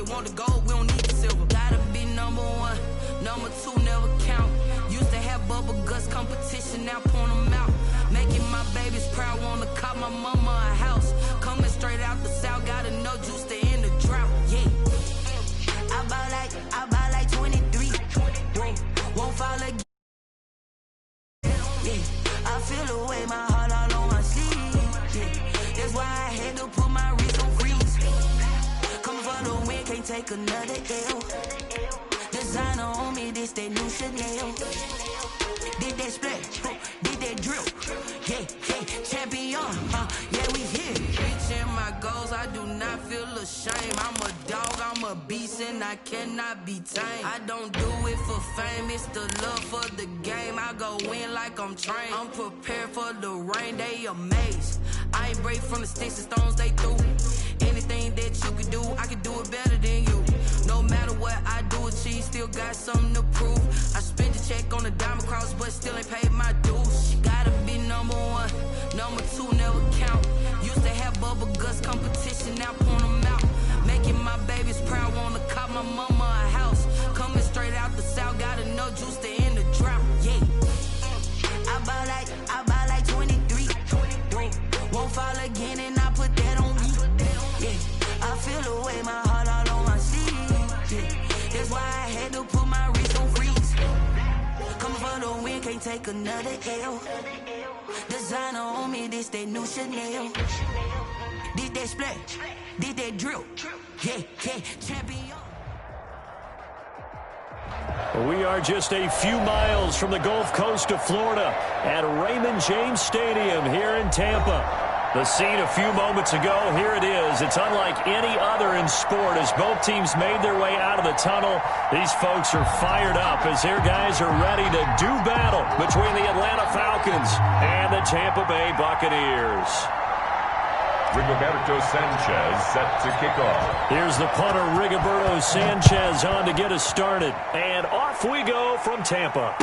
only want the gold, we don't need the silver. Gotta be number one, number two never count. Used to have bubble guts competition, now point them out. Making my babies proud, wanna cop my mama a house. Coming straight out the south, got enough juice to end the drought. Yeah, I buy like 23. Won't fall again. Yeah, I feel away, my heart all on my sleeve. Yeah, that's why I had to put my wrist on freeze. Coming for the win, can't take another L. Designer on me, this that new Chanel. Did that splash, did that drill. Yeah, champion, yeah, we here. Reaching my goals, I do not feel ashamed. I'm a dog, I'm a beast, and I cannot be tamed. I don't do it for fame, it's the love for the game. I go in like I'm trained. I'm prepared for the rain, they amazed. I ain't break from the sticks and stones they threw. Anything that you can do, I can do it better than you. No matter what I do, achieve, still got something to prove. I spent the check on the diamond cross, but still ain't paid my dues. Gotta be number one, number two never count. Used to have bubble guts competition, now point them out. Making my babies proud, wanna cop my mama a house. Coming straight out the south, got enough juice to end the drought. Yeah, I buy like 23. Won't fall again, and I put that on me. Yeah, I feel away, my heart all on my sleeve. Yeah, that's why I had to put my wrist on freeze. Coming for the win, can't take another L. Designer on me, this that new Chanel. Did that splash, did that drill. Yeah, champion. We are just a few miles from the Gulf Coast of Florida at Raymond James Stadium here in Tampa. The scene a few moments ago, here it is. It's unlike any other in sport as both teams made their way out of the tunnel. These folks are fired up as their guys are ready to do battle between the Atlanta Falcons and the Tampa Bay Buccaneers. Rigoberto Sanchez set to kick off. Here's the punter, Rigoberto Sanchez, on to get us started. And off we go from Tampa.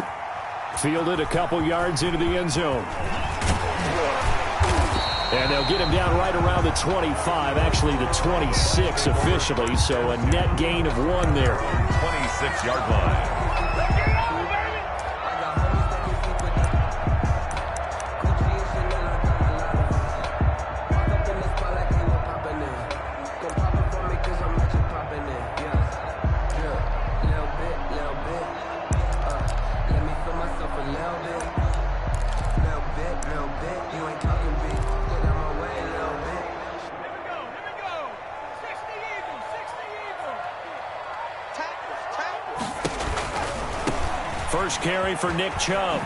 Fielded a couple yards into the end zone. And they'll get him down right around the 25, actually the 26 officially, so a net gain of 1 there. 26-yard line. First carry for Nick Chubb.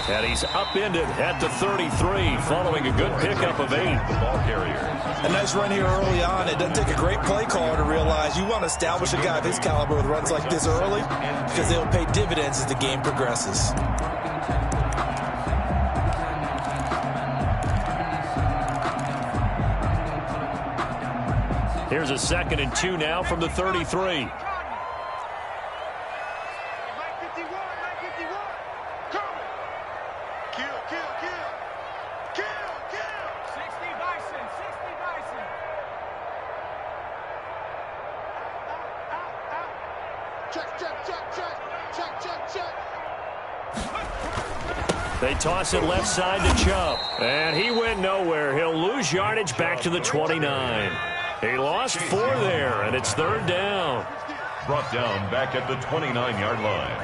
And he's upended at the 33, following a good pickup of 8. The ball carrier. A nice run here early on. It doesn't take a great play caller to realize you want to establish a guy of his caliber with runs like this early because they'll pay dividends as the game progresses. Here's a 2nd and 2 now from the 33. They toss it left side to Chubb. And he went nowhere. He'll lose yardage back to the 29. He lost 4 there, and it's 3rd down. Brought down back at the 29-yard line.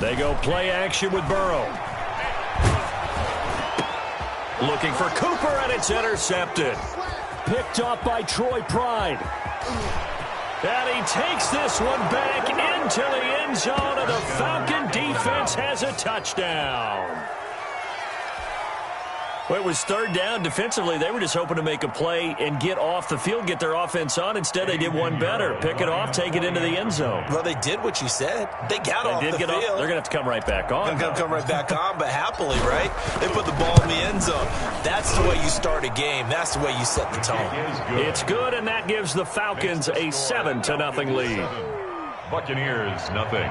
They go play action with Burrow. Looking for Cooper, and it's intercepted. Picked off by Troy Pride. And he takes this one back into the end zone, and the Falcon defense has a touchdown. Well, it was 3rd down. Defensively, they were just hoping to make a play and get off the field, get their offense on. Instead, they did one better. Pick it off, take it into the end zone. Well, they did what you said. They got off the field. They're going to have to come right back on. They're going to come right back on, but happily, right? They put the ball in the end zone. That's the way you start a game. That's the way you set the tone. It's good, and that gives the Falcons a 7-0 lead. Buccaneers, nothing.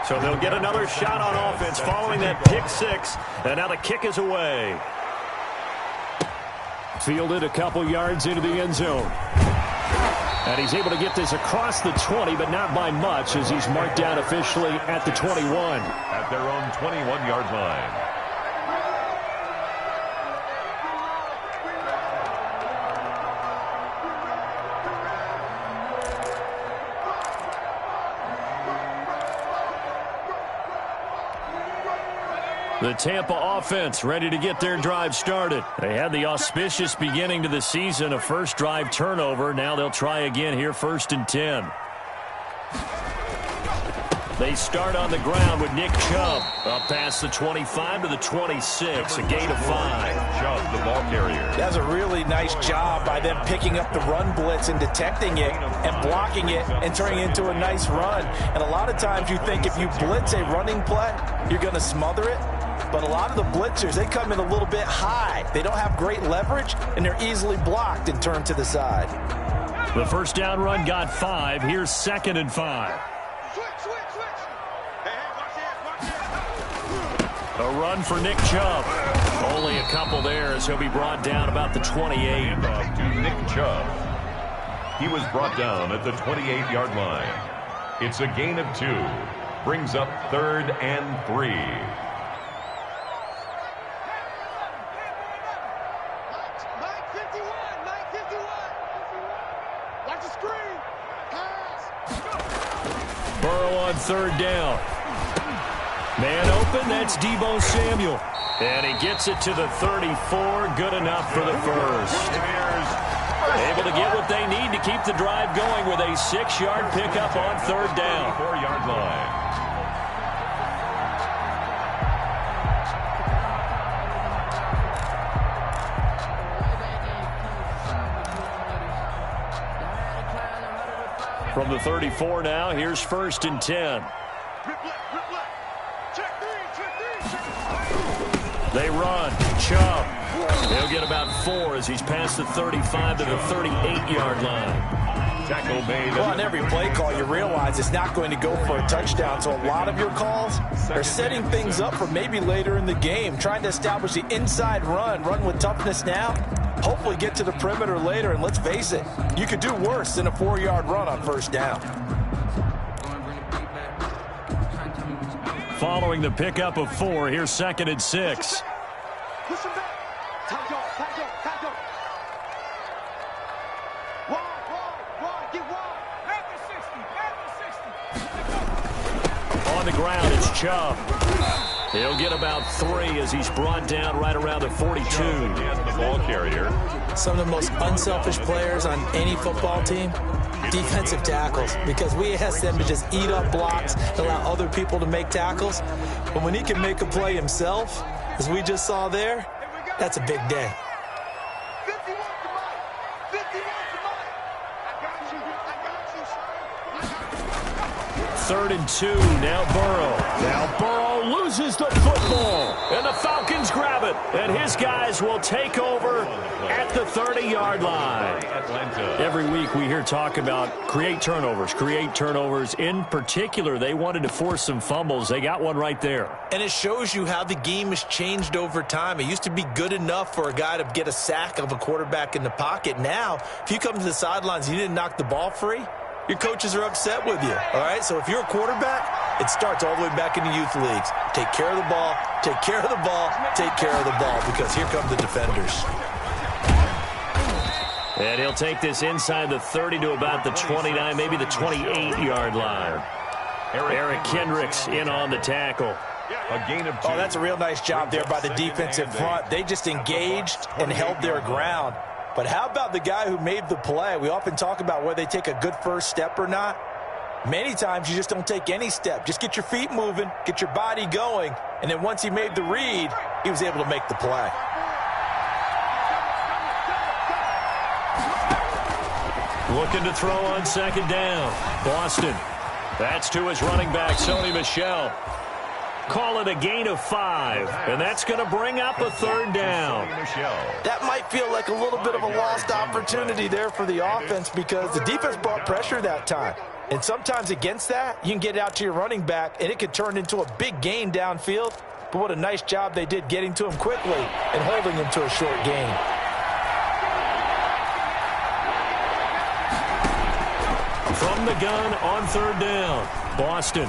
So they'll get another shot on offense following that pick six. And now the kick is away. Fielded a couple yards into the end zone. And he's able to get this across the 20, but not by much, as he's marked down officially at the 21. At their own 21-yard line. The Tampa offense ready to get their drive started. They had the auspicious beginning to the season, a first drive turnover. Now they'll try again here, 1st and 10. They start on the ground with Nick Chubb up past the 25 to the 26, a gain of 5. Chubb, the ball carrier. That's a really nice job by them picking up the run blitz and detecting it and blocking it and turning it into a nice run. And a lot of times you think if you blitz a running play, you're going to smother it. But a lot of the blitzers, they come in a little bit high. They don't have great leverage, and they're easily blocked and turned to the side. The first down run got 5. Here's 2nd and 5. A run for Nick Chubb. Only a couple there as he'll be brought down about the 28. To Nick Chubb. He was brought down at the 28-yard line. It's a gain of 2. Brings up 3rd and 3. Burrow on 3rd down. Man open, that's Deebo Samuel. And he gets it to the 34. Good enough for the first. Able to get what they need to keep the drive going with a 6-yard pickup on 3rd down. 4-yard line. From the 34 now, here's 1st and 10. They run. Chubb. They'll get about 4 as he's past the 35 to the 38-yard line. Tackle made. Well, on every play call, you realize it's not going to go for a touchdown. So a lot of your calls are setting things up for maybe later in the game, trying to establish the inside run with toughness now. Hopefully get to the perimeter later, and let's face it, you could do worse than a 4-yard run on 1st down. Following the pickup of 4, here's 2nd and 6. On the ground, it's Chubb. He'll get about 3 as he's brought down right around the 42. And the ball carrier. Some of the most unselfish players on any football team, defensive tackles, because we ask them to just eat up blocks, allow other people to make tackles. But when he can make a play himself, as we just saw there, that's a big day. 3rd and 2, now Burrow. Now Burrow loses the football, and the Falcons grab it. And his guys will take over at the 30-yard line. Every week we hear talk about create turnovers. In particular, they wanted to force some fumbles. They got one right there. And it shows you how the game has changed over time. It used to be good enough for a guy to get a sack of a quarterback in the pocket. Now, if you come to the sidelines and you didn't knock the ball free, your coaches are upset with you, all right? So if you're a quarterback, it starts all the way back in the youth leagues. Take care of the ball, take care of the ball, take care of the ball, because here come the defenders. And he'll take this inside the 30 to about the 29, maybe the 28-yard line. Eric Kendricks in on the tackle. A gain of 2. Oh, that's a real nice job there by the defensive front. They just engaged and held their ground. But how about the guy who made the play? We often talk about whether they take a good first step or not. Many times you just don't take any step. Just get your feet moving, get your body going, and then once he made the read, he was able to make the play. Looking to throw on 2nd down. Boston. That's to his running back, Sony Michel. Call it a gain of 5, and that's going to bring up a 3rd down. That might feel like a little bit of a lost opportunity there for the offense because the defense brought pressure that time. And sometimes against that, you can get it out to your running back, and it could turn into a big gain downfield. But what a nice job they did getting to him quickly and holding him to a short gain. From the gun on 3rd down, Boston.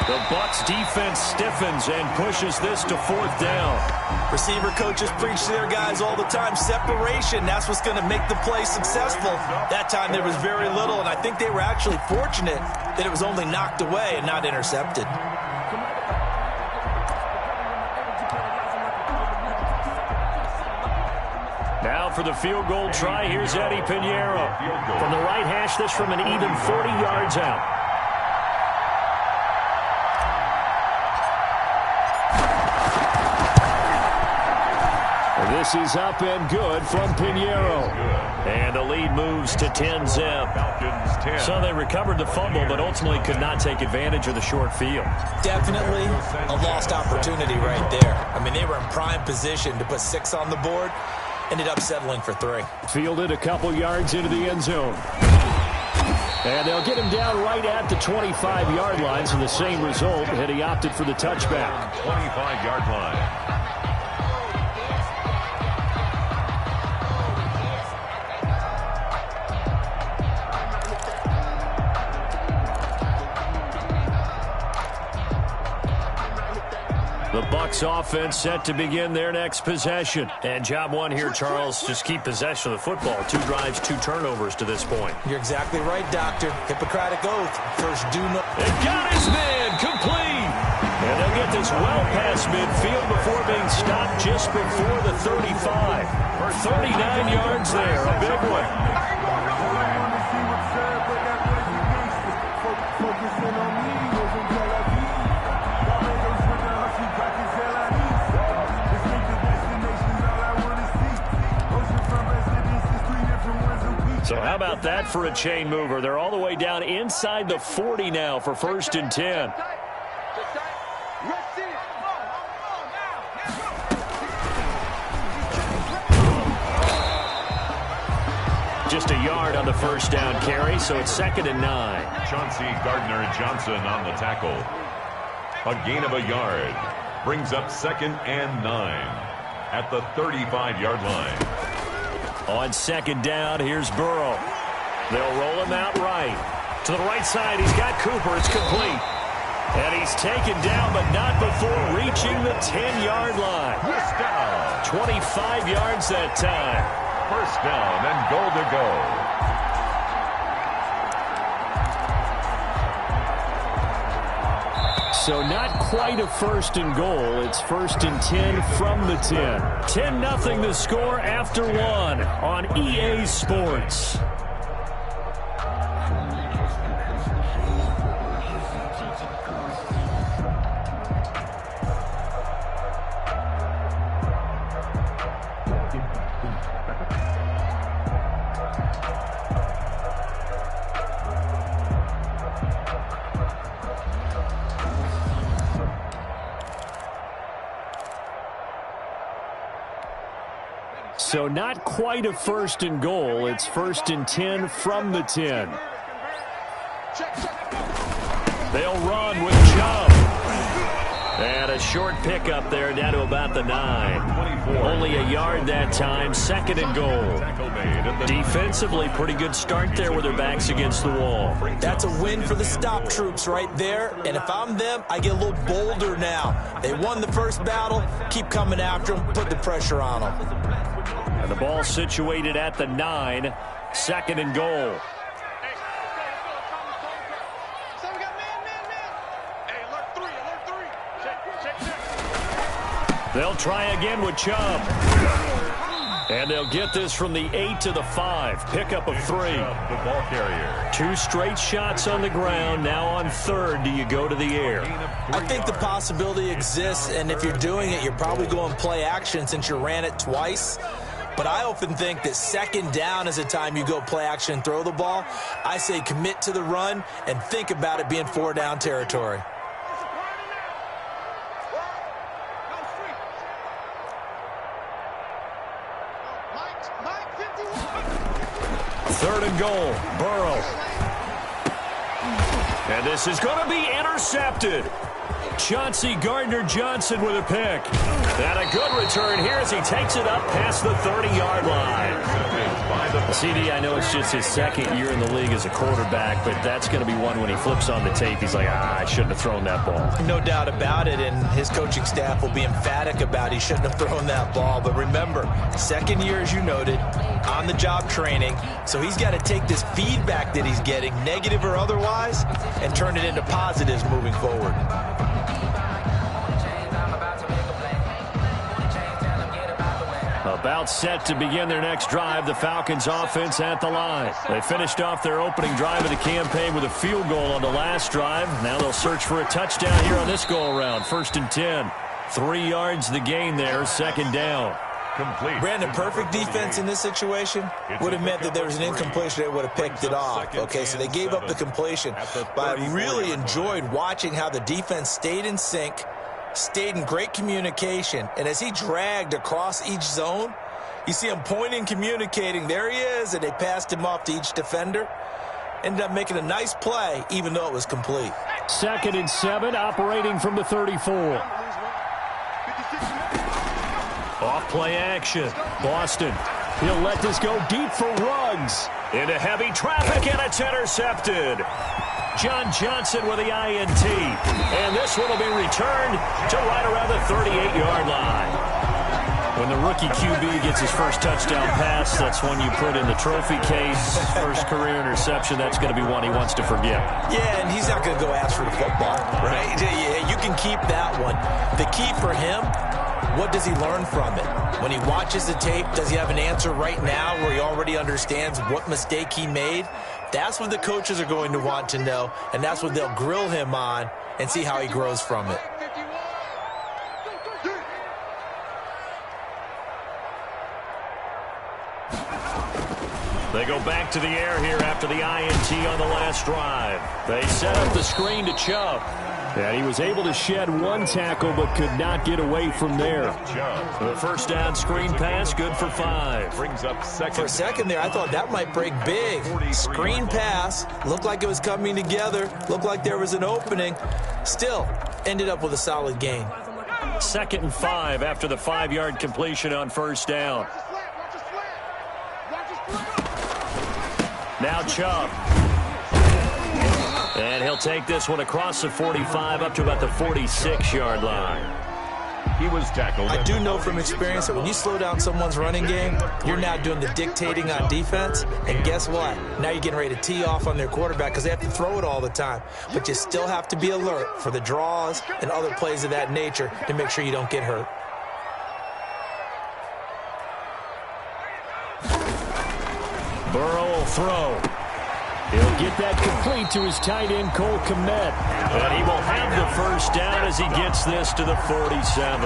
The Bucs defense stiffens and pushes this to 4th down. Receiver coaches preach to their guys all the time. Separation, that's what's going to make the play successful. That time there was very little, and I think they were actually fortunate that it was only knocked away and not intercepted. Now for the field goal try, here's Eddie Pinheiro. From the right hash, this from an even 40 yards out. This is up and good from Pinheiro. And the lead moves to 10-zip. So they recovered the fumble, but ultimately could not take advantage of the short field. Definitely a lost opportunity right there. I mean, they were in prime position to put 6 on the board. Ended up settling for 3. Fielded a couple yards into the end zone. And they'll get him down right at the 25-yard line, so the same result, and he opted for the touchback. 25-yard line. The Bucs offense set to begin their next possession. And job one here, Charles, just keep possession of the football. 2 drives, 2 turnovers to this point. You're exactly right, Doctor. Hippocratic oath. First do no... They got his man complete. And they'll get this well past midfield before being stopped just before the 35. For 39 yards there, a big one. So how about that for a chain mover? They're all the way down inside the 40 now for 1st and 10. Just a yard on the 1st down carry, so it's 2nd and 9. Chauncey Gardner-Johnson on the tackle. A gain of a yard. Brings up 2nd and 9 at the 35-yard line. On 2nd down, here's Burrow. They'll roll him out right. To the right side, he's got Cooper. It's complete. And he's taken down, but not before reaching the 10-yard line. 25 yards that time. 1st down and goal to go. So not quite a 1st and goal. It's 1st and 10 from the 10. 10-0 the score after 1 on EA Sports. So not quite a 1st and goal. It's 1st and 10 from the 10. They'll run with Chubb. And a short pickup there down to about the 9. Only a yard that time. 2nd and goal. Defensively, pretty good start there with their backs against the wall. That's a win for the stop troops right there. And if I'm them, I get a little bolder now. They won the first battle. Keep coming after them. Put the pressure on them. And the ball situated at the 9. 2nd and goal. They'll try again with Chubb. And they'll get this from the 8 to the 5. Pickup of 3. The ball carrier. 2 straight shots on the ground. Now on 3rd, do you go to the air? I think the possibility exists, and if you're doing it, you're probably going play action since you ran it twice. But I often think that 2nd down is the time you go play action and throw the ball. I say commit to the run and think about it being 4 down territory. Third and goal. Burrow. And this is going to be intercepted. Chauncey Gardner-Johnson with a pick. And a good return here as he takes it up past the 30-yard line. CD, I know it's just his second year in the league as a quarterback, but that's going to be one when he flips on the tape. He's like, I shouldn't have thrown that ball. No doubt about it, and his coaching staff will be emphatic about he shouldn't have thrown that ball. But remember, second year, as you noted, on-the-job training, so he's got to take this feedback that he's getting, negative or otherwise, and turn it into positives moving forward. About set to begin their next drive, the Falcons offense at the line. They finished off their opening drive of the campaign with a field goal on the last drive. Now they'll search for a touchdown here on this go-around. 1st and 10. 3 yards the gain there, 2nd down. Complete. Brandon, perfect defense in this situation would have meant that there was an incompletion. They would have picked it off. Okay, so they gave up the completion. But I really enjoyed watching how the defense stayed in sync, stayed in great communication, and as he dragged across each zone, you see him pointing, communicating. There he is, and they passed him off to each defender. Ended up making a nice play, even though it was complete. 2nd and 7, operating from the 34. Off play action. Boston. He'll let this go deep for Ruggs. Into heavy traffic, and it's intercepted. John Johnson with the INT. And this one will be returned to right around the 38-yard line. When the rookie QB gets his first touchdown pass, that's one you put in the trophy case. First career interception, that's going to be one he wants to forget. Yeah, and he's not going to go ask for the football, right? Yeah, you can keep that one. The key for him, what does he learn from it? When he watches the tape, does he have an answer right now where he already understands what mistake he made? That's what the coaches are going to want to know, and that's what they'll grill him on and see how he grows from it. They go back to the air here after the INT on the last drive. They set up the screen to Chubb. And he was able to shed one tackle but could not get away from there. The first down screen pass, good for 5. Brings up second. For a second there, I thought that might break big. Screen pass, looked like it was coming together, looked like there was an opening. Still, ended up with a solid gain. 2nd and 5 after the 5-yard completion on first down. Now Chubb. And he'll take this one across the 45 up to about the 46-yard line. He was tackled. I do know from experience that when you slow down someone's running game, you're now doing the dictating on defense. And guess what? Now you're getting ready to tee off on their quarterback because they have to throw it all the time. But you still have to be alert for the draws and other plays of that nature to make sure you don't get hurt. Burrow will throw. He'll get that complete to his tight end, Cole Kmet. And he will have the first down as he gets this to the 47.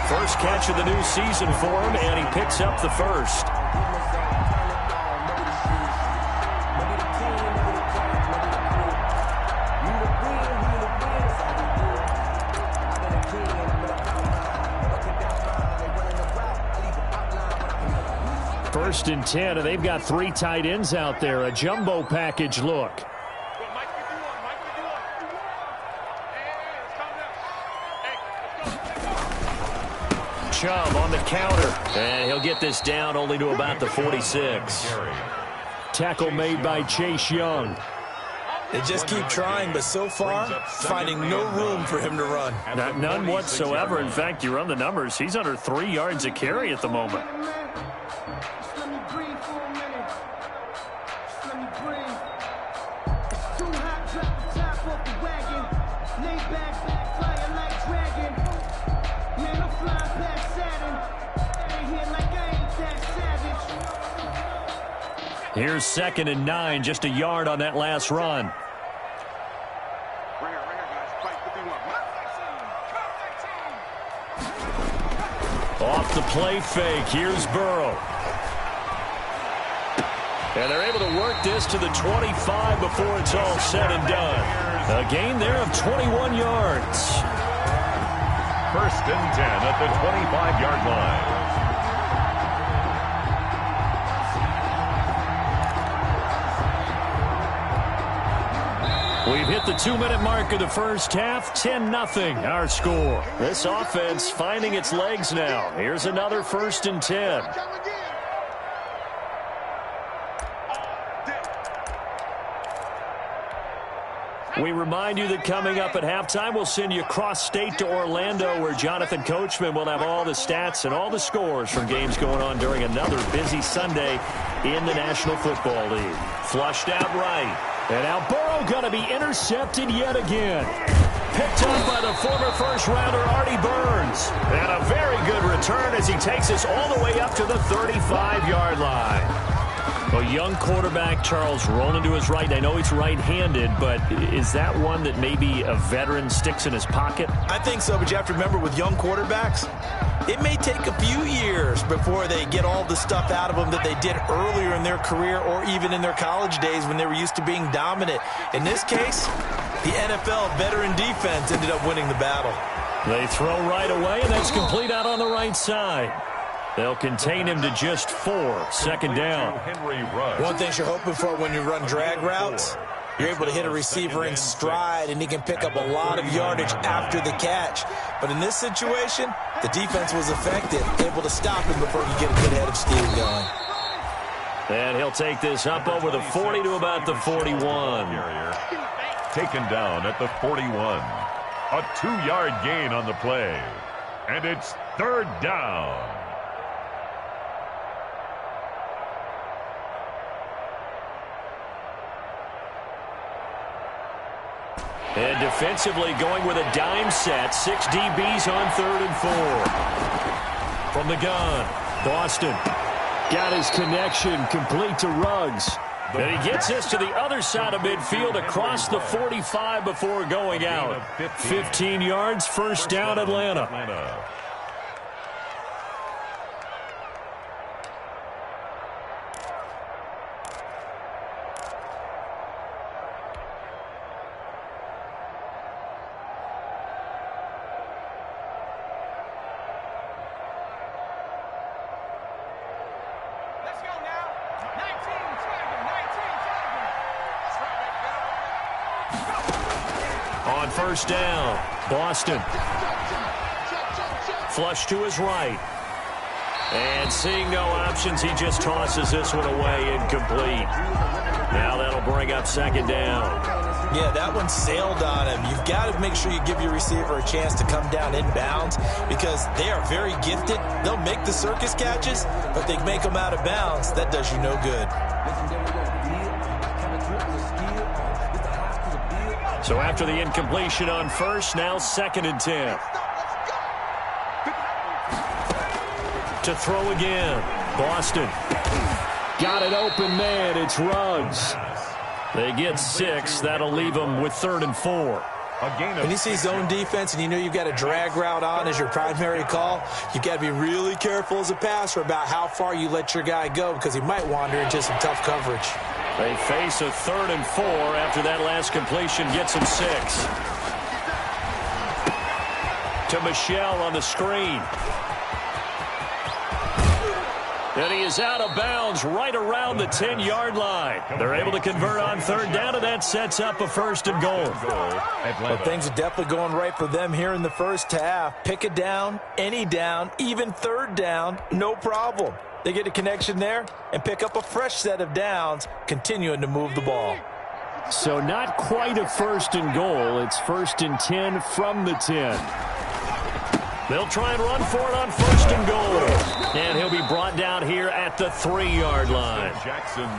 First catch of the new season for him, and he picks up the first. First and 10, and they've got 3 tight ends out there. A jumbo package look. Chubb on the counter, and he'll get this down only to about the 46. Tackle made by Chase Young. They just keep trying, but so far, finding no room for him to run. None whatsoever. In fact, you run the numbers, he's under 3 yards a carry at the moment. Here's 2nd and 9, just a yard on that last run. Off the play fake, here's Burrow. And they're able to work this to the 25 before it's all said and done. A gain there of 21 yards. 1st and 10 at the 25-yard line. We've hit the 2-minute mark of the first half, 10-0 our score. This offense finding its legs now. Here's another 1st and 10. We remind you that coming up at halftime, we'll send you cross-state to Orlando, where Jonathan Coachman will have all the stats and all the scores from games going on during another busy Sunday in the National Football League. Flushed out right. And now Burrow going to be intercepted yet again. Picked up by the former first-rounder Artie Burns. And a very good return as he takes us all the way up to the 35-yard line. A young quarterback, Charles, rolling to his right. I know he's right-handed, but is that one that maybe a veteran sticks in his pocket? I think so, but you have to remember with young quarterbacks, it may take a few years before they get all the stuff out of them that they did earlier in their career or even in their college days when they were used to being dominant. In this case, the NFL veteran defense ended up winning the battle. They throw right away, and that's complete out on the right side. They'll contain him to just 4. 2nd down. One thing you're hoping for when you run drag routes, you're able to hit a receiver in stride, and he can pick up a lot of yardage after the catch. But in this situation, the defense was effective, able to stop him before he get a good head of steam going. And he'll take this up over the 40 to about the 41. Taken down at the 41. A 2-yard gain on the play. And it's 3rd down. And defensively going with a dime set. 6 DBs on 3rd and 4. From the gun, Boston got his connection complete to Ruggs. And he gets this to the other side of midfield across the 45 before going out. 15 yards, 1st down, Atlanta. On 1st down, Boston. Flush to his right. And seeing no options, he just tosses this one away incomplete. Now that'll bring up 2nd down. Yeah, that one sailed on him. You've got to make sure you give your receiver a chance to come down inbounds because they are very gifted. They'll make the circus catches, but they make them out of bounds. That does you no good. So after the incompletion on 1st, now 2nd and 10. To throw again. Boston. Got it open man. It's Ruggs. They get 6. That'll leave them with 3rd and 4. When you see zone defense and you know you've got a drag route on as your primary call, you've got to be really careful as a passer about how far you let your guy go because he might wander into some tough coverage. They face a 3rd and 4 after that last completion gets him 6. To Michel on the screen. And he is out of bounds right around the 10-yard line. They're able to convert on 3rd down, and that sets up a 1st and goal. Well, things are definitely going right for them here in the first half. Pick it down, any down, even 3rd down, no problem. They get a connection there and pick up a fresh set of downs, continuing to move the ball. So not quite a 1st and goal. It's 1st and 10 from the 10. They'll try and run for it on 1st and goal. And he'll be brought down here at the 3-yard line.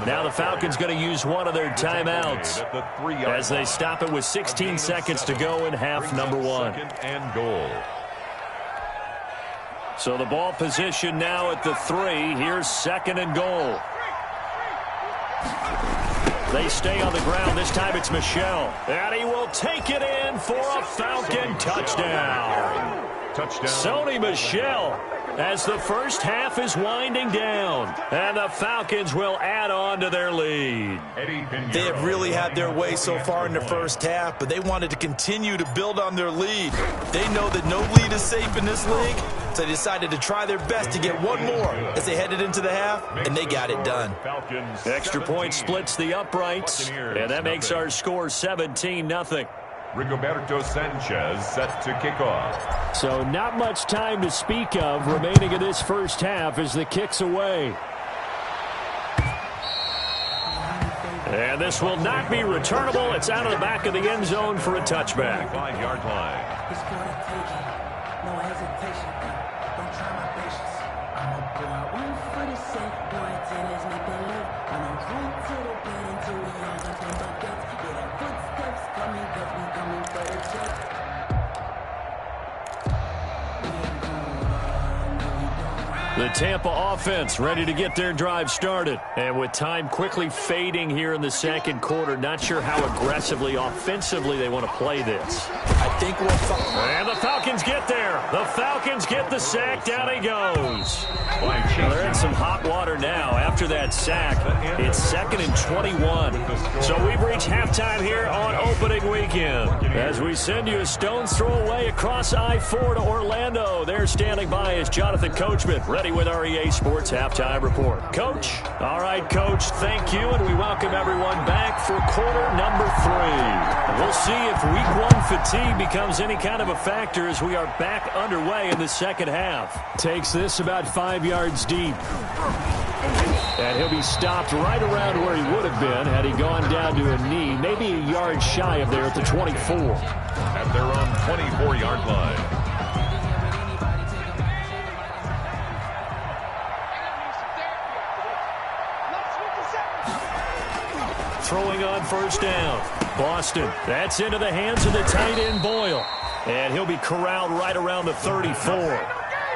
Now the Falcons going to use one of their timeouts as they stop it with 16 seconds to go in half number 1. So the ball position now at the 3. Here's 2nd and goal. They stay on the ground. This time it's Michel. And he will take it in for a Falcon touchdown. Sony Michel as the first half is winding down. And the Falcons will add on to their lead. They have really had their way so far in the first half, but they wanted to continue to build on their lead. They know that no lead is safe in this league. So they decided to try their best to get one more as they headed into the half, and they got it done. Extra point splits the uprights, and that makes our score 17-0. Rigoberto Sanchez set to kick off. So not much time to speak of remaining in this first half as the kick's away. And this will not be returnable. It's out of the back of the end zone for a touchback. 5-yard line. It's gonna take it. No hesitation. Don't try my patience. I'm a boy. One for the sake. Boy, tennis make the live. When I'm run to the bed until we all got them buckets. Yeah, the footsteps coming, cause we coming for the check. The Tampa offense ready to get their drive started. And with time quickly fading here in the second quarter, not sure how aggressively, offensively they want to play this. I think we'll... And the Falcons get there. The Falcons get the sack. Down he goes. They're in some hot water now. After that sack, it's 2nd and 21. So we've reached halftime here on opening weekend. As we send you a stone's throw away across I-4 to Orlando. There standing by is Jonathan Coachman, ready with our EA Sports Halftime Report. Coach. All right, Coach, thank you, and we welcome everyone back for quarter number 3. We'll see if week 1 fatigue becomes any kind of a factor as we are back underway in the second half. Takes this about 5 yards deep. And he'll be stopped right around where he would have been had he gone down to a knee, maybe a yard shy of there at the 24. At their own 24-yard line. Throwing on first down. Boston. That's into the hands of the tight end Boyle. And he'll be corralled right around the 34.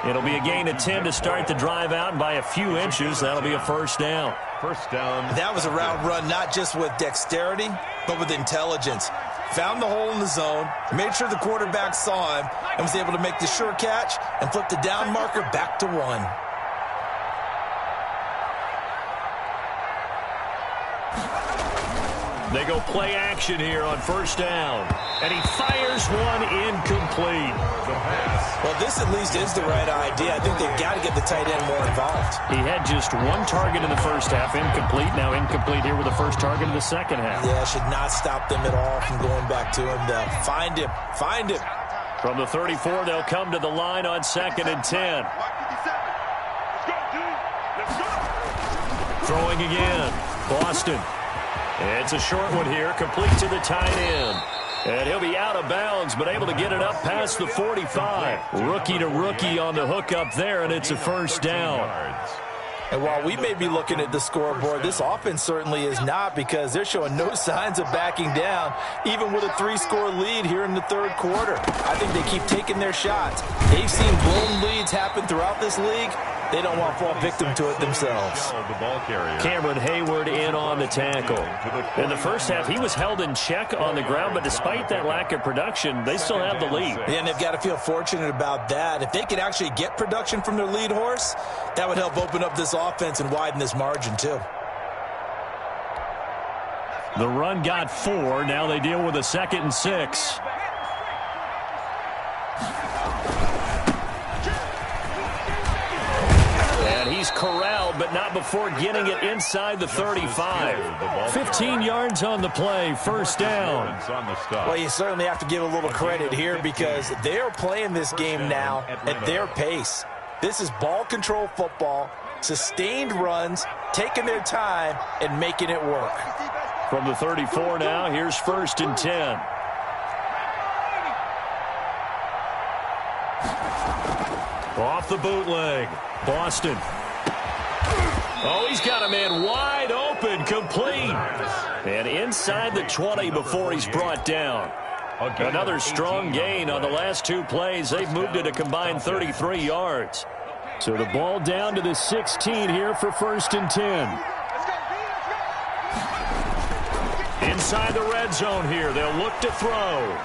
It'll be a gain of 10 to start the drive out, and by a few inches, that'll be a first down. First down. That was a route run not just with dexterity, but with intelligence. Found the hole in the zone, made sure the quarterback saw him, and was able to make the sure catch and flip the down marker back to 1. They go play action here on first down. And he fires one incomplete. The pass. Well, this at least is the right idea. I think they've got to get the tight end more involved. He had just one target in the first half, incomplete. Now incomplete here with the first target in the second half. Yeah, should not stop them at all from going back to him. They'll find him. Find him. From the 34, they'll come to the line on 2nd and 10. Throwing again. Boston. It's a short one here, complete to the tight end. And he'll be out of bounds, but able to get it up past the 45. Rookie to rookie on the hook up there, and it's a first down. And while we may be looking at the scoreboard, this offense certainly is not, because they're showing no signs of backing down, even with a 3-score lead here in the third quarter. I think they keep taking their shots. They've seen blown leads happen throughout this league. They don't want to fall victim to it themselves. Cameron Hayward in on the tackle. In the first half, he was held in check on the ground, but despite that lack of production, they still have the lead. Yeah, and they've got to feel fortunate about that. If they could actually get production from their lead horse, that would help open up this offense and widen this margin too. The run got 4. Now they deal with a 2nd and 6. He's corralled, but not before getting it inside the 35. 15 yards on the play, first down. Well, you certainly have to give a little credit here, because they're playing this game now at their pace. This is ball control football, sustained runs, taking their time, and making it work. From the 34 now, here's 1st and 10. Off the bootleg. Boston. Oh, he's got a man wide open, complete. And inside the 20 before he's brought down. Another strong gain on the last 2 plays. They've moved it a combined 33 yards. So the ball down to the 16 here for 1st and 10. Inside the red zone here. They'll look to throw.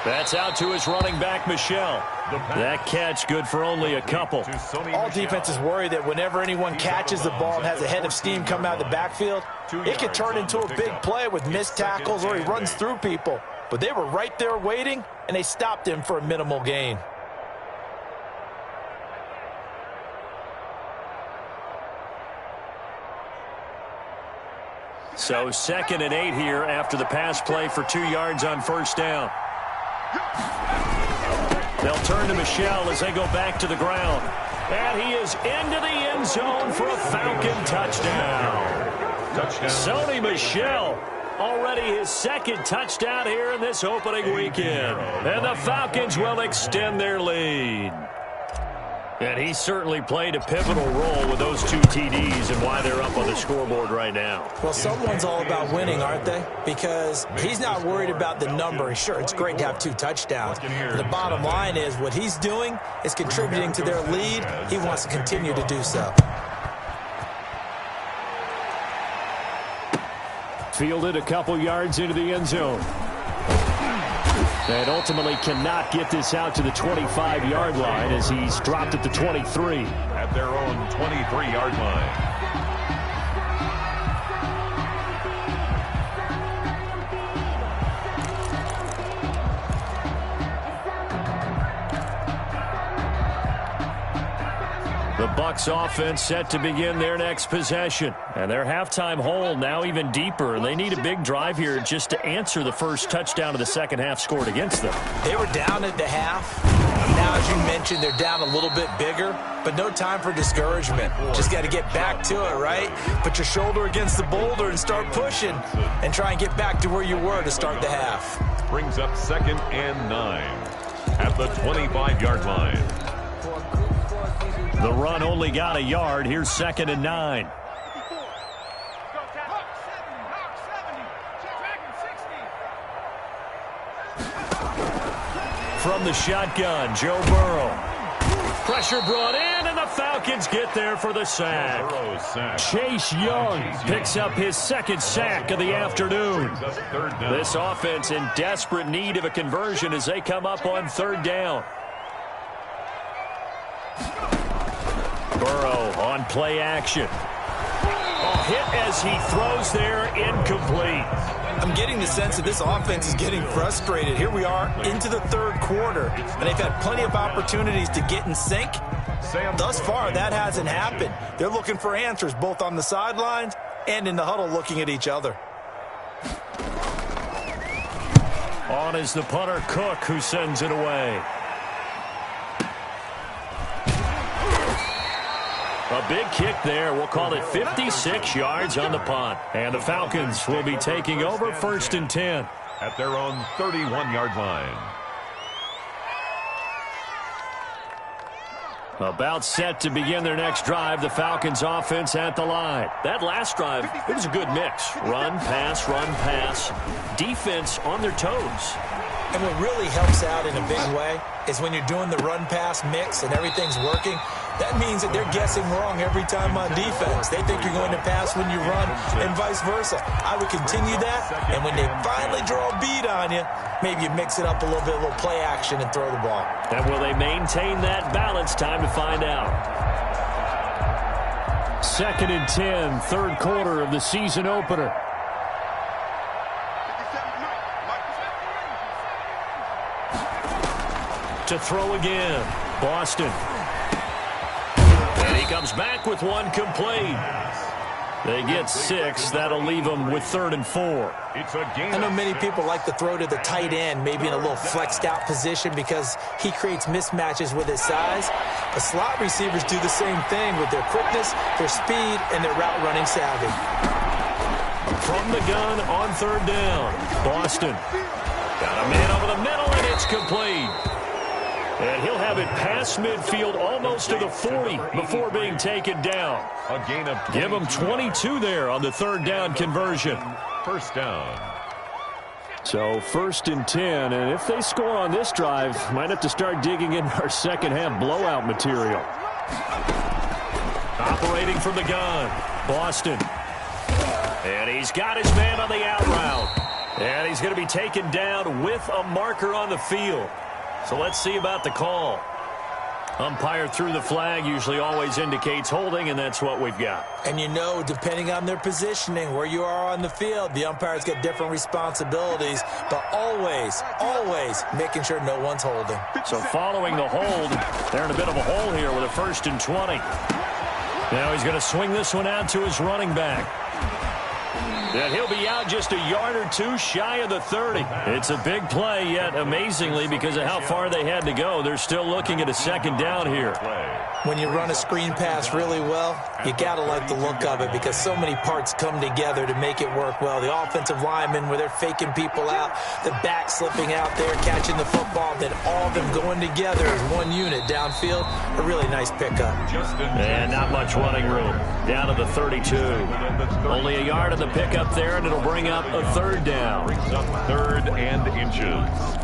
That's out to his running back, Michel. That catch good for only a couple. All defenses worry that whenever anyone catches the ball and has a head of steam come out of the backfield, it could turn into a big play with missed tackles or he runs through people. But they were right there waiting, and they stopped him for a minimal gain. So 2nd and 8 here after the pass play for 2 yards on first down. They'll turn to Michel as they go back to the ground. And he is into the end zone for a Falcon touchdown. Sony Michel, already his 2nd touchdown here in this opening weekend. And the Falcons will extend their lead. And he certainly played a pivotal role with those 2 TDs and why they're up on the scoreboard right now. Well, someone's all about winning, aren't they? Because he's not worried about the number. Sure, it's great to have 2 touchdowns. But the bottom line is what he's doing is contributing to their lead. He wants to continue to do so. Fielded a couple yards into the end zone. And ultimately cannot get this out to the 25-yard line as he's dropped at the 23. At their own 23-yard line. The Bucs offense set to begin their next possession. And their halftime hole now even deeper. And they need a big drive here just to answer the first touchdown of the second half scored against them. They were down at the half. Now, as you mentioned, they're down a little bit bigger. But no time for discouragement. Just got to get back to it, right? Put your shoulder against the boulder and start pushing. And try and get back to where you were to start the half. Brings up 2nd and 9 at the 25-yard line. The run only got a yard. Here's 2nd and 9. From the shotgun, Joe Burrow. Pressure brought in, and the Falcons get there for the sack. Chase Young picks up his 2nd sack of the afternoon. This offense in desperate need of a conversion as they come up on 3rd down. Burrow on play action. Hit as he throws there, incomplete. I'm getting the sense that this offense is getting frustrated. Here we are into the 3rd quarter, and they've had plenty of opportunities to get in sync. Thus far, that hasn't happened. They're looking for answers both on the sidelines and in the huddle looking at each other. On is the punter, Cook, who sends it away. A big kick there. We'll call it 56 yards on the punt. And the Falcons will be taking over 1st and 10. At their own 31-yard line. About set to begin their next drive, the Falcons offense at the line. That last drive, it was a good mix. Run, pass, defense on their toes. And what really helps out in a big way is when you're doing the run-pass mix and everything's working, that means that they're guessing wrong every time on defense. They think you're going to pass when you run and vice versa. I would continue that, and when they finally draw a bead on you, maybe you mix it up a little bit, a little play action and throw the ball. And will they maintain that balance? Time to find out. 2nd and 10, 3rd quarter of the season opener. To throw again, Boston. And he comes back with one complete. They get 6. That'll leave them with 3rd and 4. I know many people like to throw to the tight end, maybe in a little flexed out position because he creates mismatches with his size. The slot receivers do the same thing with their quickness, their speed, and their route running savvy. From the gun on 3rd down, Boston. Got a man over the middle, and it's complete. And he'll have it past midfield almost to the 40 before being taken down. A gain of give him 22 there on the 3rd down conversion. 1st down. So 1st and 10, and if they score on this drive, might have to start digging in our second half blowout material. Operating from the gun, Boston. And he's got his man on the out route. And he's going to be taken down with a marker on the field. So let's see about the call. Umpire threw the flag, usually always indicates holding, and that's what we've got. And you know, depending on their positioning, where you are on the field, the umpires get different responsibilities, but always, always making sure no one's holding. So following the hold, they're in a bit of a hole here with a 1st and 20. Now he's going to swing this one out to his running back. And he'll be out just a yard or two shy of the 30. It's a big play, yet amazingly, because of how far they had to go, they're still looking at a second down here. When you run a screen pass really well, you got to like the look of it because so many parts come together to make it work well. The offensive linemen, where they're faking people out, the back slipping out there, catching the football, then all of them going together as one unit downfield. A really nice pickup. And not much running room. Down to the 32. Only a yard of the pickup there, and it'll bring up a third down. Brings up 3rd and inches.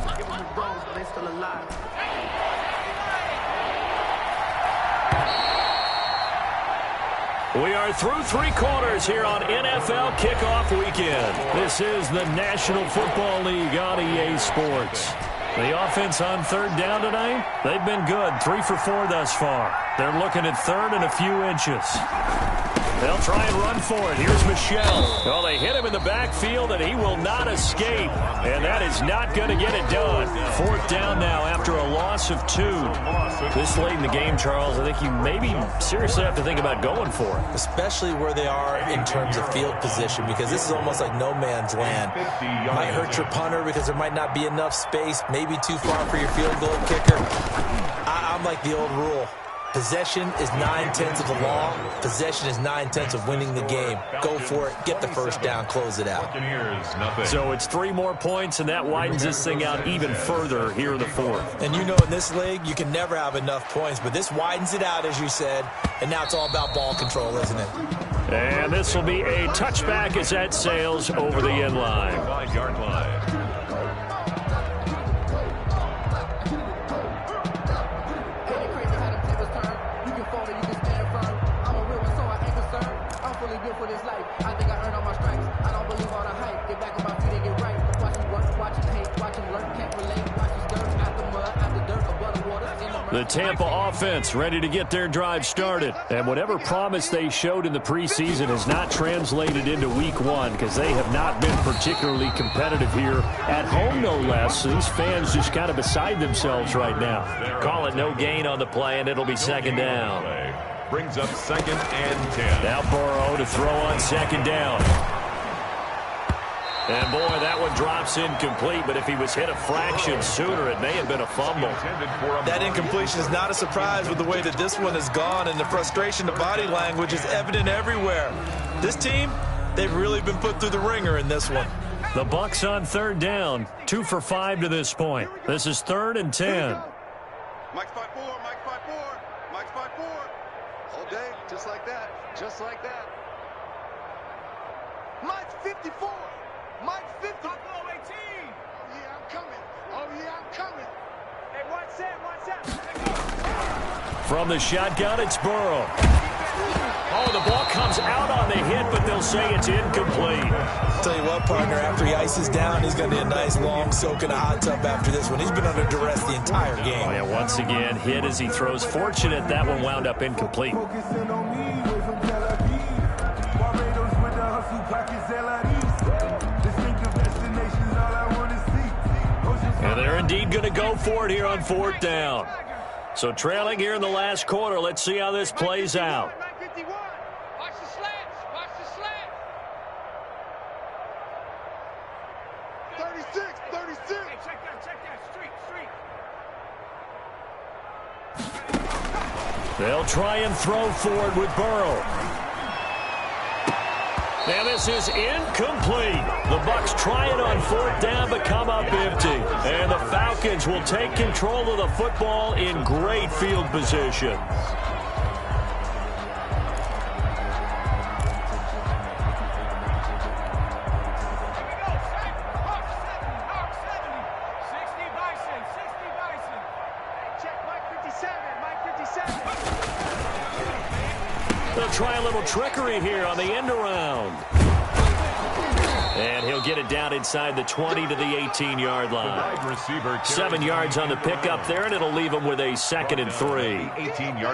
We are through 3 quarters here on NFL Kickoff Weekend. This is the National Football League on EA Sports. The offense on 3rd down tonight, they've been good. 3 for 4 thus far. They're looking at 3rd and a few inches. They'll try and run for it. Here's Michelle. Well, they hit him in the backfield, and he will not escape. And that is not going to get it done. 4th down now after a loss of 2. This late in the game, Charles, I think you maybe seriously have to think about going for it. Especially where they are in terms of field position, because this is almost like no man's land. Might hurt your punter because there might not be enough space, maybe too far for your field goal kicker. I'm like the old rule. Possession is 9/10 of the law. Possession is 9/10 of winning the game. Go for it. Get the first down. Close it out. So it's 3 more points, and that widens this thing out even further here in the 4th. And you know in this league, you can never have enough points, but this widens it out, as you said, and now it's all about ball control, isn't it? And this will be a touchback as that sails over the end line. 5-yard line. For this life, I think I earned all my stripes. I don't believe all the hype. Get back on my feet and get right. Watch me work, watch him hate, watch him learn, can't relate. Watch him stir out the mud, out the dirt, above the water. The Tampa offense ready to get their drive started. And whatever promise they showed in the preseason has not translated into week 1 because they have not been particularly competitive here at home, no less. So these fans just kind of beside themselves right now. Call it no gain on the play, and it'll be 2nd down. Brings up 2nd and 10. Now Burrow to throw on 2nd down. And, boy, that one drops incomplete, but if he was hit a fraction sooner, it may have been a fumble. That incompletion is not a surprise with the way that this one has gone, and the frustration, the body language is evident everywhere. This team, they've really been put through the ringer in this one. The Bucs on 3rd down, 2 for 5 to this point. This is 3rd and 10. Mike's 5-4, Mike's 5-4, Mike's 5-4. All day, just like that, just like that. Mike's 54. Mike's 50. Buffalo 18. Oh, yeah, I'm coming. Oh, yeah, I'm coming. Hey, one set. From the shotgun, it's Burrow. Oh, the ball comes out on the hit, but they'll say it's incomplete. Tell you what, partner, after he ices down, he's going to need a nice long soak in a hot tub after this one. He's been under duress the entire game. Oh, yeah, once again, hit as he throws. Fortunate that one wound up incomplete. And they're indeed going to go for it here on 4th down. So trailing here in the last quarter. Let's see how this plays out. Watch the slants. Watch the slant. 36. Hey, check that. Street. They'll try and throw forward with Burrow. And this is incomplete. The Bucs try it on 4th down, but come up empty. And the Falcons will take control of the football in great field position. They'll try a little trickery here on the end around. And he'll get it down inside the 20 to the 18-yard line. 7 yards on the pickup there, and it'll leave him with a 2nd and 3.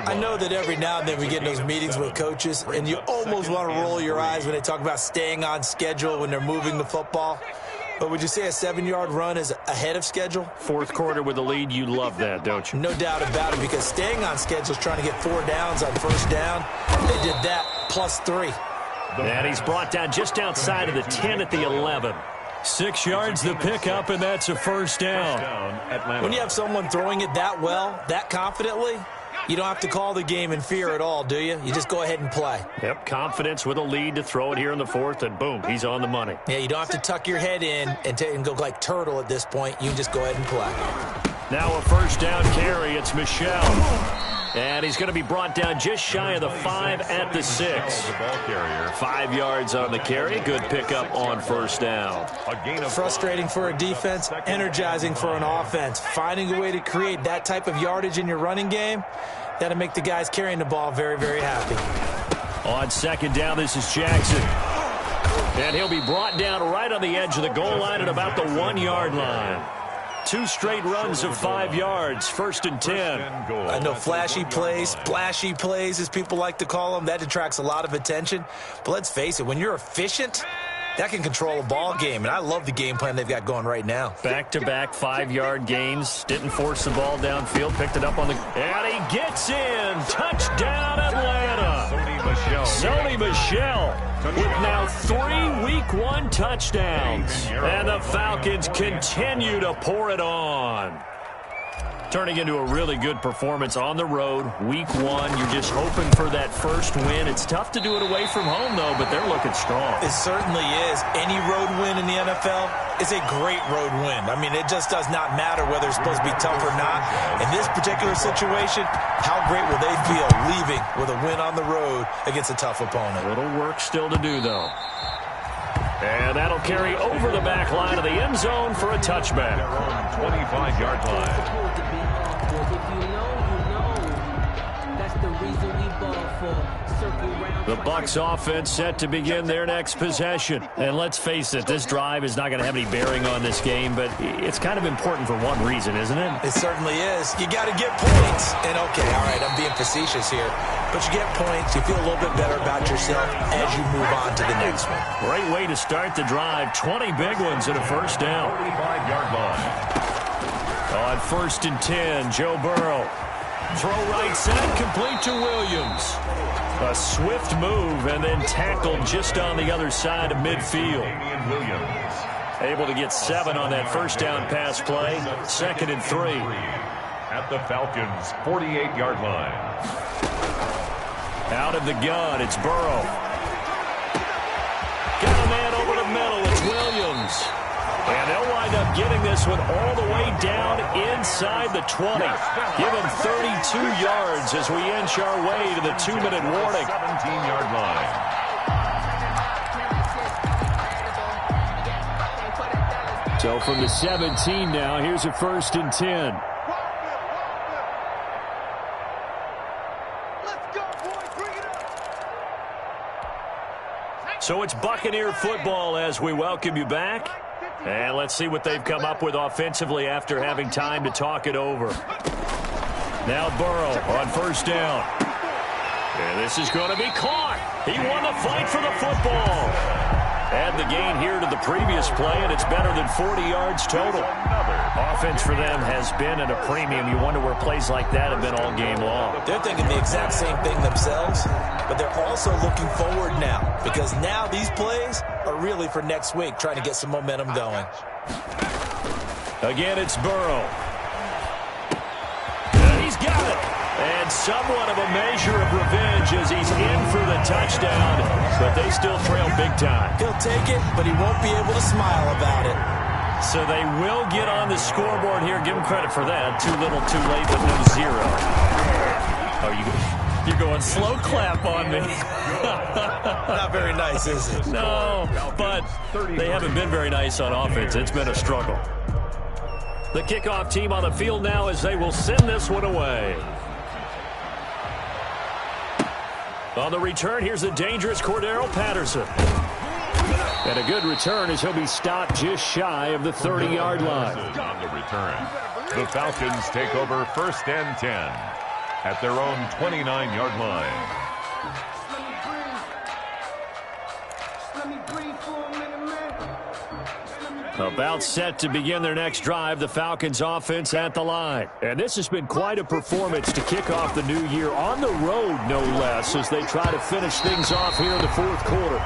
I know that every now and then we get in those meetings with coaches, and you almost want to roll your eyes when they talk about staying on schedule when they're moving the football. But would you say a 7-yard run is ahead of schedule? 4th quarter with the lead, you love that, don't you? No doubt about it, because staying on schedule is trying to get 4 downs on 1st down. They did that plus 3. And he's brought down just outside of the 10 at the 11. 6 yards the pickup, and that's a first down. When you have someone throwing it that well, that confidently, you don't have to call the game in fear at all, do you? You just go ahead and play. Yep, confidence with a lead to throw it here in the 4th, and boom, he's on the money. Yeah, you don't have to tuck your head in and go like turtle at this point. You can just go ahead and play. Now a first down carry. It's Michel. And he's going to be brought down just shy of the 5 at the 6. 5 yards on the carry. Good pickup on first down. Frustrating for a defense, energizing for an offense. Finding a way to create that type of yardage in your running game, that'll make the guys carrying the ball very, very happy. On second down, this is Jackson. And he'll be brought down right on the edge of the goal line at about the 1-yard line. 2 straight runs of 5 yards, 1st and 10. I know flashy plays, splashy plays, as people like to call them, that attracts a lot of attention. But let's face it, when you're efficient, that can control a ball game. And I love the game plan they've got going right now. Back-to-back 5-yard gains. Didn't force the ball downfield. Picked it up on the... And he gets in. Touchdown, Atlanta. Sony Michel with now 3 Week 1 touchdowns. And the Falcons continue to pour it on. Turning into a really good performance on the road. Week 1, you're just hoping for that first win. It's tough to do it away from home, though, but they're looking strong. It certainly is. Any road win in the NFL is a great road win. I mean, it just does not matter whether it's supposed to be tough or not. In this particular situation, how great will they feel leaving with a win on the road against a tough opponent? A little work still to do, though. And that'll carry over the back line of the end zone for a touchback. 25-yard line. The Bucs offense set to begin their next possession. And let's face it, this drive is not going to have any bearing on this game, but it's kind of important for one reason, isn't it? It certainly is. You got to get points. And okay, all right, I'm being facetious here. But you get points, you feel a little bit better about yourself as you move on to the next one. Great way to start the drive. 20 big ones and a first down. 45-yard line. On 1st and 10, Joe Burrow. Throw right side, complete to Williams. A swift move and then tackled just on the other side of midfield. Able to get 7 on that first down pass play. 2nd and 3. At the Falcons' 48-yard line. Out of the gun, it's Burrow. Got a man over the middle, it's Williams. And they'll wind up getting this one all the way down inside the 20. Give him 32 yards as we inch our way to the 2-minute warning. 17-yard line. So from the 17 now, here's a 1st and 10. So it's Buccaneer football as we welcome you back. And let's see what they've come up with offensively after having time to talk it over. Now Burrow on 1st down. And this is going to be caught. He won the fight for the football. Add the gain here to the previous play, and it's better than 40 yards total. Offense for them has been at a premium. You wonder where plays like that have been all game long. They're thinking the exact same thing themselves, but they're also looking forward now, because now these plays are really for next week, trying to get some momentum going. Again, it's Burrow. And he's got it. And somewhat of a measure of revenge as he's in for the touchdown, but they still trail big time. He'll take it, but he won't be able to smile about it. So they will get on the scoreboard here. Give them credit for that. Too little, too late, but no 0. Oh, you're going slow clap on me. Not very nice, is it? No, but they haven't been very nice on offense. It's been a struggle. The kickoff team on the field now as they will send this one away. On the return, here's the dangerous Cordero Patterson. And a good return as he'll be stopped just shy of the 30-yard line. On the return, the Falcons take over 1st and 10 at their own 29-yard line. About set to begin their next drive, the Falcons offense at the line. And this has been quite a performance to kick off the new year on the road, no less, as they try to finish things off here in the fourth quarter.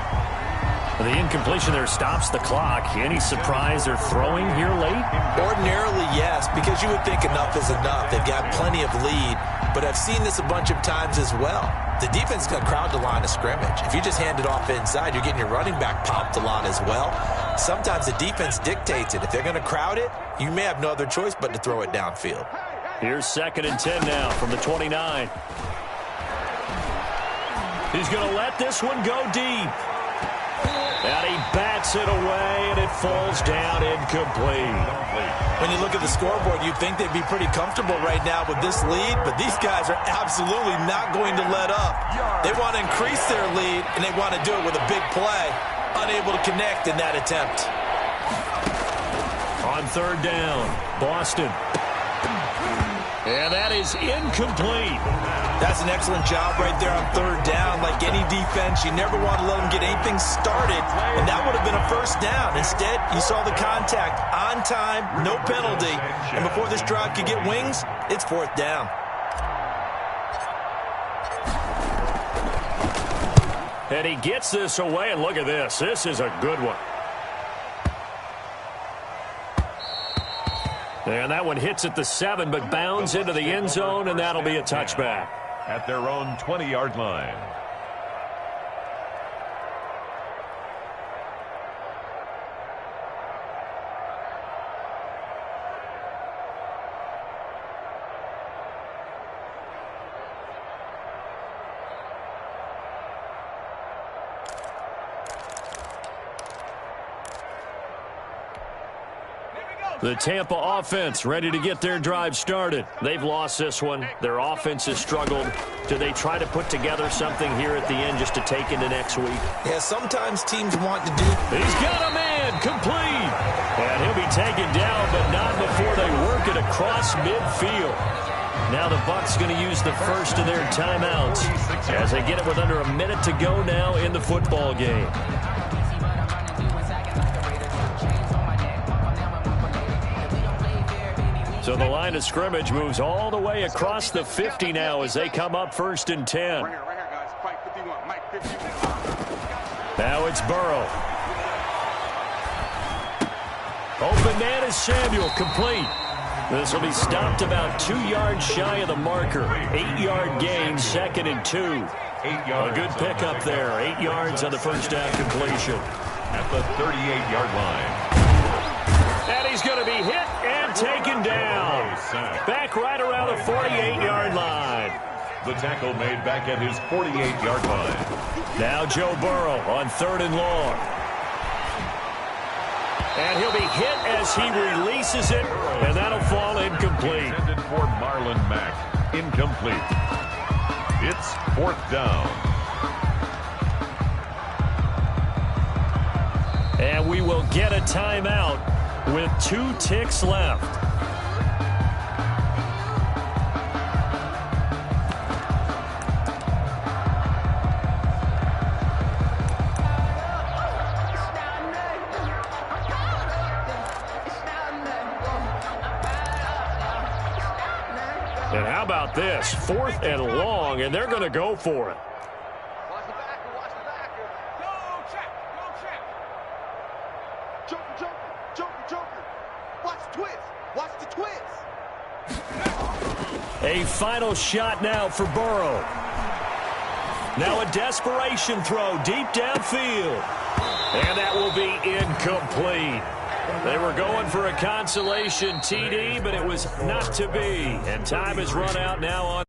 The incompletion there stops the clock. Any surprise they're throwing here late? Ordinarily, yes, because you would think enough is enough. They've got plenty of lead, but I've seen this a bunch of times as well. The defense is going to crowd the line of scrimmage. If you just hand it off inside, you're getting your running back popped a lot as well. Sometimes the defense dictates it. If they're going to crowd it, you may have no other choice but to throw it downfield. Here's 2nd and 10 now from the 29. He's going to let this one go deep. And he bats it away, and it falls down incomplete. When you look at the scoreboard, you'd think they'd be pretty comfortable right now with this lead, but these guys are absolutely not going to let up. They want to increase their lead, and they want to do it with a big play. Unable to connect in that attempt. On 3rd down, Boston. And that is incomplete. That's an excellent job right there on 3rd down. Like any defense, you never want to let them get anything started, and that would have been a 1st down. Instead, you saw the contact on time, no penalty, and before this drive could get wings, it's 4th down. And he gets this away, and look at this. This is a good one. And that one hits at the 7, but bounds into the end zone, and that'll be a touchback. At their own 20-yard line. The Tampa offense ready to get their drive started. They've lost this one. Their offense has struggled. Do they try to put together something here at the end just to take into next week? Yeah, sometimes teams want to do. He's got a man, complete. And he'll be taken down, but not before they work it across midfield. Now the Bucs going to use the first of their timeouts as they get it with under a minute to go now in the football game. So the line of scrimmage moves all the way across the 50 now as they come up 1st and 10. Right here, guys. Fight 51. Mike 51. Now it's Burrow. Open man is Samuel, complete. This will be stopped about 2 yards shy of the marker. 8-yard gain, 2nd and 2. A good pickup there. 8 yards on the 1st down completion. At the 38-yard line. And he's going to be hit and taken down. Back right around the 48-yard line. The tackle made back at his 48-yard line. Now Joe Burrow on 3rd and long. And he'll be hit as he releases it, and that'll fall incomplete. Intended for Marlon Mack. Incomplete. It's 4th down. And we will get a timeout with 2 ticks left. And how about this? 4th and long, and they're going to go for it. Watch the backer. Watch the backer. Go check. Go check. Joker, Joker. Joker, Joker. Watch the twist. Watch the twist. A final shot now for Burrow. Now a desperation throw deep downfield. And that will be incomplete. They were going for a consolation TD, but it was not to be. And time has run out now on